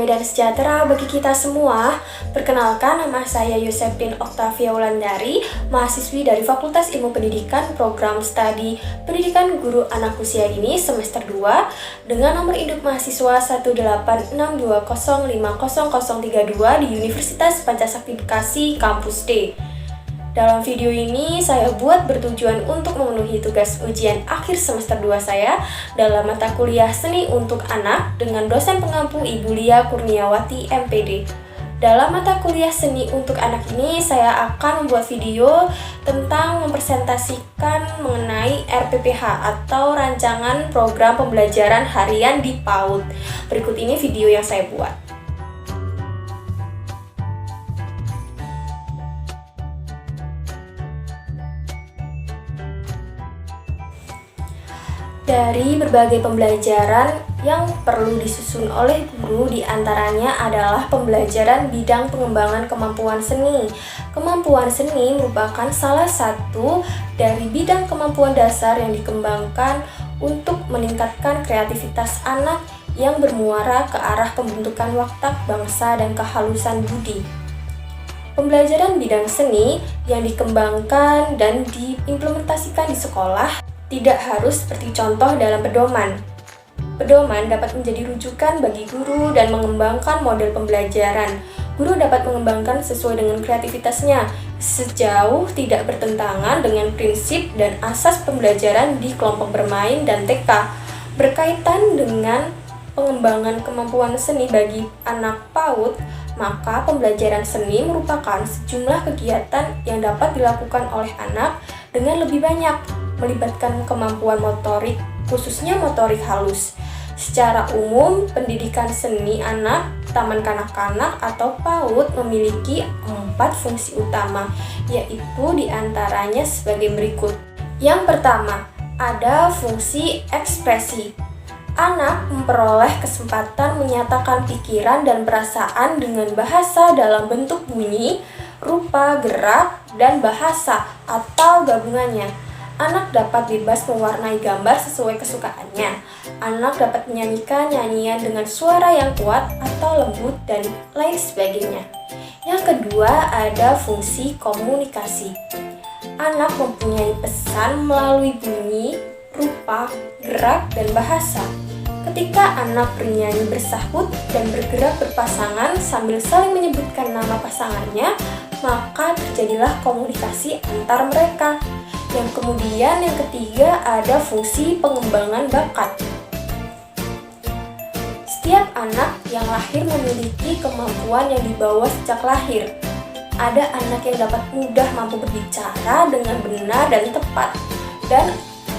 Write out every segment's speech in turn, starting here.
damai dan sejahtera bagi kita semua. Perkenalkan, nama saya Yosepin Oktavia Wulandari, mahasiswi dari Fakultas Ilmu Pendidikan Program Studi Pendidikan Guru Anak Usia Dini semester 2 dengan nomor induk mahasiswa 18620500032 di Universitas Pancasakti Bekasi, Kampus D. Dalam video ini, saya buat bertujuan untuk memenuhi tugas ujian akhir semester 2 saya dalam mata kuliah Seni untuk Anak dengan dosen pengampu Ibu Lia Kurniawati, MPD. Dalam mata kuliah Seni untuk Anak ini, saya akan membuat video tentang mempresentasikan mengenai RPPH atau Rancangan Program Pembelajaran Harian di PAUD. Berikut ini video yang saya buat. Dari berbagai pembelajaran yang perlu disusun oleh guru diantaranya adalah pembelajaran bidang pengembangan kemampuan seni. Kemampuan seni merupakan salah satu dari bidang kemampuan dasar yang dikembangkan untuk meningkatkan kreativitas anak yang bermuara ke arah pembentukan watak bangsa dan kehalusan budi. Pembelajaran bidang seni yang dikembangkan dan diimplementasikan di sekolah tidak harus seperti contoh dalam pedoman. Pedoman dapat menjadi rujukan bagi guru dan mengembangkan model pembelajaran. Guru dapat mengembangkan sesuai dengan kreativitasnya, sejauh tidak bertentangan dengan prinsip dan asas pembelajaran di kelompok bermain dan TK. Berkaitan dengan pengembangan kemampuan seni bagi anak PAUD, maka pembelajaran seni merupakan sejumlah kegiatan yang dapat dilakukan oleh anak dengan lebih banyak, melibatkan kemampuan motorik, khususnya motorik halus. Secara umum, pendidikan seni anak, taman kanak-kanak atau PAUD memiliki 4 fungsi utama, yaitu diantaranya sebagai berikut. Yang pertama, ada fungsi ekspresi. Anak memperoleh kesempatan menyatakan pikiran dan perasaan dengan bahasa dalam bentuk bunyi, rupa, gerak, dan bahasa atau gabungannya. Anak dapat bebas mewarnai gambar sesuai kesukaannya. Anak dapat menyanyikan nyanyian dengan suara yang kuat atau lembut dan lain sebagainya. Yang kedua, ada fungsi komunikasi. Anak mempunyai pesan melalui bunyi, rupa, gerak, dan bahasa. Ketika anak bernyanyi bersahut dan bergerak berpasangan sambil saling menyebutkan nama pasangannya, maka terjadilah komunikasi antar mereka. Yang ketiga ada fungsi pengembangan bakat. Setiap anak yang lahir memiliki kemampuan yang dibawa sejak lahir. Ada anak yang dapat mudah mampu berbicara dengan benar dan tepat, dan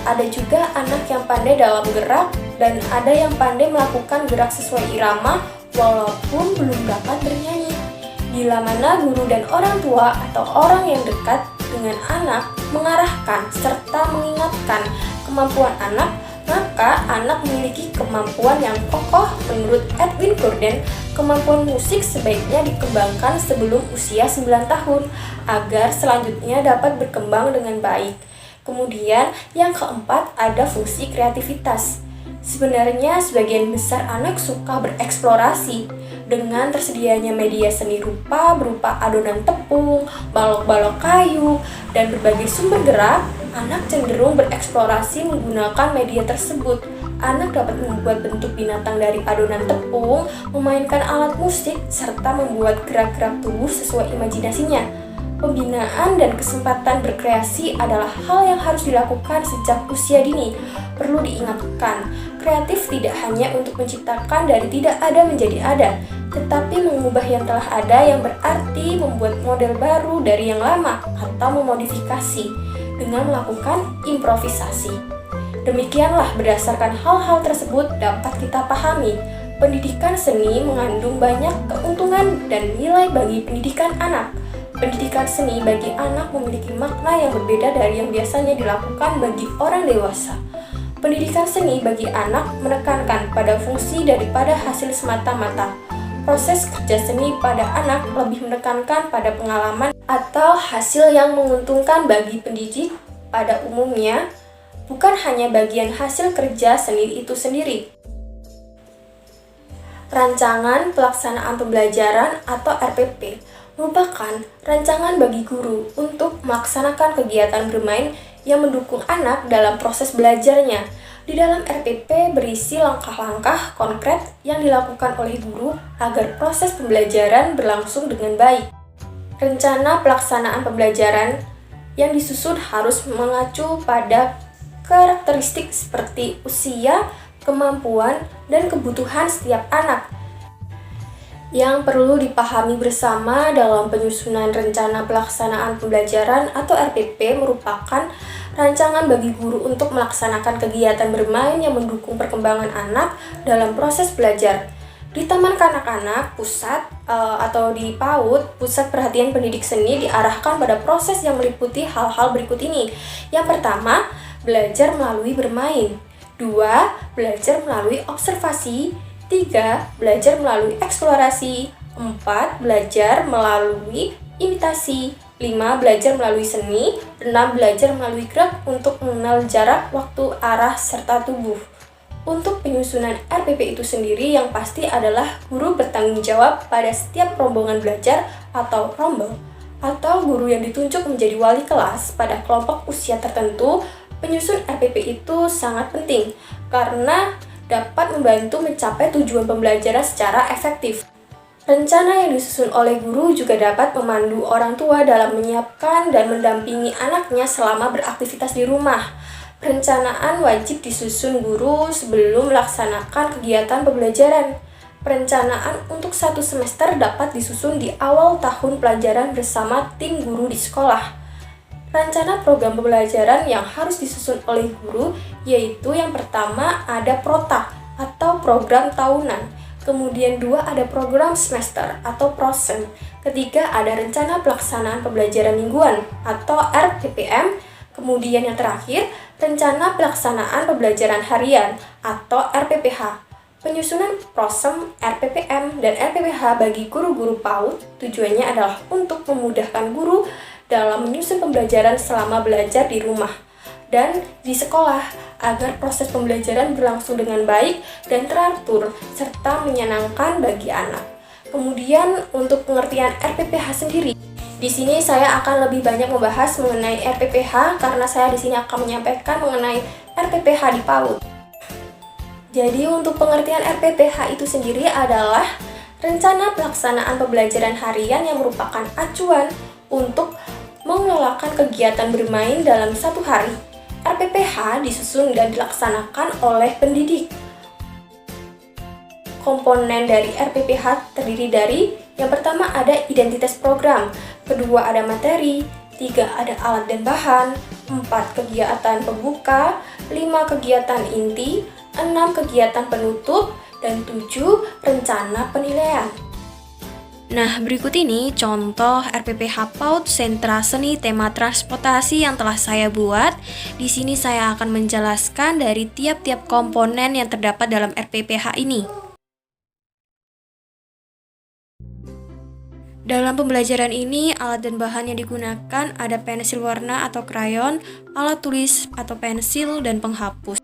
ada juga anak yang pandai dalam gerak, dan ada yang pandai melakukan gerak sesuai irama walaupun belum dapat bernyanyi. Bila mana guru dan orang tua atau orang yang dekat dengan anak mengarahkan serta mengingatkan kemampuan anak, maka anak memiliki kemampuan yang kokoh. Menurut Edwin Gordon, kemampuan musik sebaiknya dikembangkan sebelum usia 9 tahun agar selanjutnya dapat berkembang dengan baik. Kemudian yang keempat ada fungsi kreativitas. Sebenarnya sebagian besar anak suka bereksplorasi. Dengan tersedianya media seni rupa berupa adonan tepung, balok-balok kayu, dan berbagai sumber gerak, anak cenderung bereksplorasi menggunakan media tersebut. Anak dapat membuat bentuk binatang dari adonan tepung, memainkan alat musik, serta membuat gerak-gerak tubuh sesuai imajinasinya. Pembinaan dan kesempatan berkreasi adalah hal yang harus dilakukan sejak usia dini. Perlu diingatkan, kreatif tidak hanya untuk menciptakan dari tidak ada menjadi ada, tetapi mengubah yang telah ada, yang berarti membuat model baru dari yang lama atau memodifikasi dengan melakukan improvisasi. Demikianlah, berdasarkan hal-hal tersebut dapat kita pahami, pendidikan seni mengandung banyak keuntungan dan nilai bagi pendidikan anak. Pendidikan seni bagi anak memiliki makna yang berbeda dari yang biasanya dilakukan bagi orang dewasa. Pendidikan seni bagi anak menekankan pada fungsi daripada hasil semata-mata. Proses kerja seni pada anak lebih menekankan pada pengalaman atau hasil yang menguntungkan bagi pendidik pada umumnya, bukan hanya bagian hasil kerja seni itu sendiri. Rancangan Pelaksanaan Pembelajaran atau RPP merupakan rancangan bagi guru untuk melaksanakan kegiatan bermain yang mendukung anak dalam proses belajarnya. Di dalam RPP berisi langkah-langkah konkret yang dilakukan oleh guru agar proses pembelajaran berlangsung dengan baik. Rencana pelaksanaan pembelajaran yang disusun harus mengacu pada karakteristik seperti usia, kemampuan, dan kebutuhan setiap anak. Yang perlu dipahami bersama dalam penyusunan rencana pelaksanaan pembelajaran atau RPP merupakan rancangan bagi guru untuk melaksanakan kegiatan bermain yang mendukung perkembangan anak dalam proses belajar. Di Taman Kanak-kanak Pusat atau di PAUD, Pusat Perhatian Pendidik Seni diarahkan pada proses yang meliputi hal-hal berikut ini. Yang pertama, belajar melalui bermain. 2. Belajar melalui observasi. 3. Belajar melalui eksplorasi. 4. Belajar melalui imitasi. 5. Belajar melalui seni. 6. Belajar melalui gerak untuk mengenal jarak, waktu, arah, serta tubuh. Untuk penyusunan RPP itu sendiri yang pasti adalah guru bertanggung jawab pada setiap rombongan belajar atau rombel, atau guru yang ditunjuk menjadi wali kelas pada kelompok usia tertentu. Penyusun RPP itu sangat penting karena dapat membantu mencapai tujuan pembelajaran secara efektif. Rencana yang disusun oleh guru juga dapat memandu orang tua dalam menyiapkan dan mendampingi anaknya selama beraktivitas di rumah. Perencanaan wajib disusun guru sebelum melaksanakan kegiatan pembelajaran. Perencanaan untuk satu semester dapat disusun di awal tahun pelajaran bersama tim guru di sekolah. Rencana program pembelajaran yang harus disusun oleh guru yaitu yang pertama ada PROTA atau program tahunan, kemudian 2 ada program semester atau PROSEM, ketiga ada rencana pelaksanaan pembelajaran mingguan atau RPPM, kemudian yang terakhir rencana pelaksanaan pembelajaran harian atau RPPH. Penyusunan PROSEM, RPPM, dan RPPH bagi guru-guru PAUD tujuannya adalah untuk memudahkan guru dalam menyusun pembelajaran selama belajar di rumah dan di sekolah agar proses pembelajaran berlangsung dengan baik dan teratur serta menyenangkan bagi anak. Kemudian untuk pengertian RPPH sendiri, di sini saya akan lebih banyak membahas mengenai RPPH karena saya di sini akan menyampaikan mengenai RPPH di PAUD. Jadi untuk pengertian RPPH itu sendiri adalah rencana pelaksanaan pembelajaran harian yang merupakan acuan untuk mengelolakan kegiatan bermain dalam satu hari. RPPH disusun dan dilaksanakan oleh pendidik. Komponen dari RPPH terdiri dari yang pertama ada identitas program, kedua ada materi, 3 ada alat dan bahan, 4 kegiatan pembuka, 5 kegiatan inti, 6 kegiatan penutup, dan 7 rencana penilaian. Nah, berikut ini contoh RPPH PAUD Sentra Seni Tema Transportasi yang telah saya buat. Di sini saya akan menjelaskan dari tiap-tiap komponen yang terdapat dalam RPPH ini. Dalam pembelajaran ini, alat dan bahan yang digunakan ada pensil warna atau krayon, alat tulis atau pensil, dan penghapus.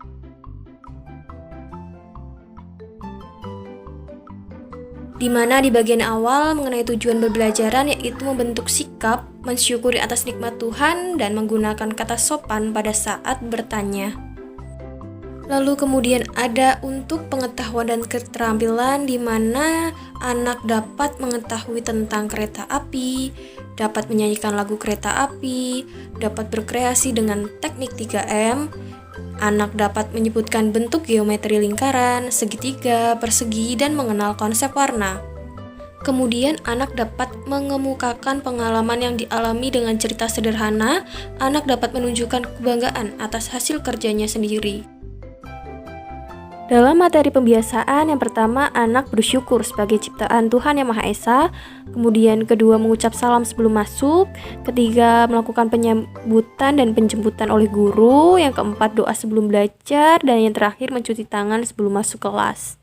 Di mana di bagian awal mengenai tujuan berbelajaran yaitu membentuk sikap, mensyukuri atas nikmat Tuhan, dan menggunakan kata sopan pada saat bertanya. Lalu kemudian ada untuk pengetahuan dan keterampilan di mana anak dapat mengetahui tentang kereta api, dapat menyanyikan lagu kereta api, dapat berkreasi dengan teknik 3M, anak dapat menyebutkan bentuk geometri lingkaran, segitiga, persegi, dan mengenal konsep warna. Kemudian anak dapat mengemukakan pengalaman yang dialami dengan cerita sederhana, anak dapat menunjukkan kebanggaan atas hasil kerjanya sendiri. Dalam materi pembiasaan, yang pertama anak bersyukur sebagai ciptaan Tuhan Yang Maha Esa, kemudian kedua mengucap salam sebelum masuk, ketiga melakukan penyambutan dan penjemputan oleh guru, yang keempat doa sebelum belajar, dan yang terakhir mencuci tangan sebelum masuk kelas.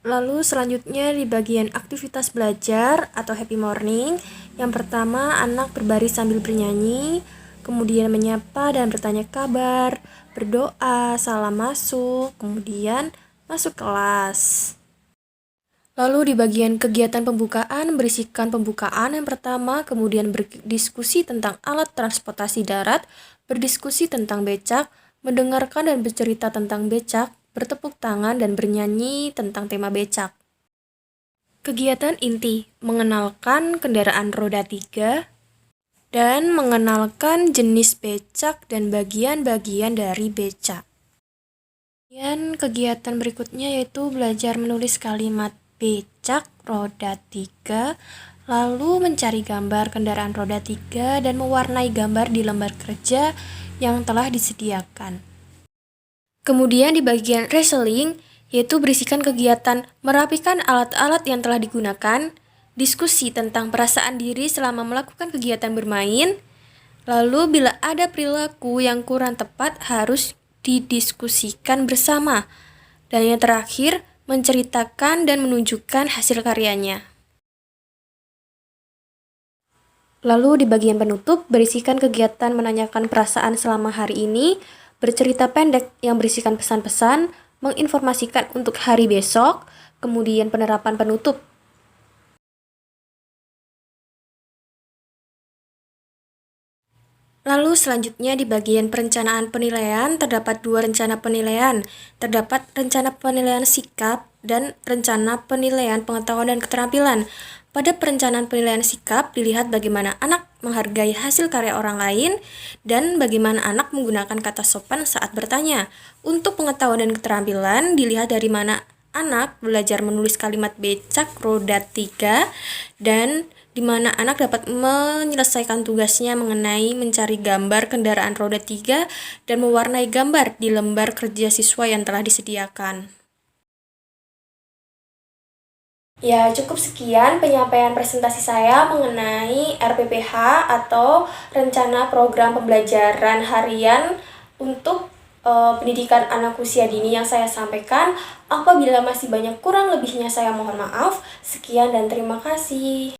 Lalu selanjutnya di bagian aktivitas belajar atau happy morning. Yang pertama, anak berbaris sambil bernyanyi, kemudian menyapa dan bertanya kabar, berdoa, salam masuk, kemudian masuk kelas. Lalu di bagian kegiatan pembukaan berisikan pembukaan yang pertama, kemudian berdiskusi tentang alat transportasi darat, berdiskusi tentang becak, mendengarkan dan bercerita tentang becak, bertepuk tangan dan bernyanyi tentang tema becak. Kegiatan inti, mengenalkan kendaraan roda 3 dan mengenalkan jenis becak dan bagian-bagian dari becak. Kemudian kegiatan berikutnya yaitu belajar menulis kalimat becak roda 3, lalu mencari gambar kendaraan roda 3 dan mewarnai gambar di lembar kerja yang telah disediakan. Kemudian di bagian reseling, yaitu berisikan kegiatan merapikan alat-alat yang telah digunakan, diskusi tentang perasaan diri selama melakukan kegiatan bermain, lalu bila ada perilaku yang kurang tepat harus didiskusikan bersama, dan yang terakhir, menceritakan dan menunjukkan hasil karyanya. Lalu di bagian penutup, berisikan kegiatan menanyakan perasaan selama hari ini, bercerita pendek yang berisikan pesan-pesan, menginformasikan untuk hari besok, kemudian penerapan penutup. Lalu selanjutnya di bagian perencanaan penilaian terdapat 2 rencana penilaian. Terdapat rencana penilaian sikap dan rencana penilaian pengetahuan dan keterampilan. Pada perencanaan penilaian sikap dilihat bagaimana anak menghargai hasil karya orang lain dan bagaimana anak menggunakan kata sopan saat bertanya. Untuk pengetahuan dan keterampilan dilihat dari mana anak belajar menulis kalimat becak roda 3 dan di mana anak dapat menyelesaikan tugasnya mengenai mencari gambar kendaraan roda 3 dan mewarnai gambar di lembar kerja siswa yang telah disediakan. Ya, cukup sekian penyampaian presentasi saya mengenai RPPH atau Rencana Program Pembelajaran Harian untuk pendidikan anak usia dini yang saya sampaikan. Apabila masih banyak kurang lebihnya saya mohon maaf. Sekian dan terima kasih.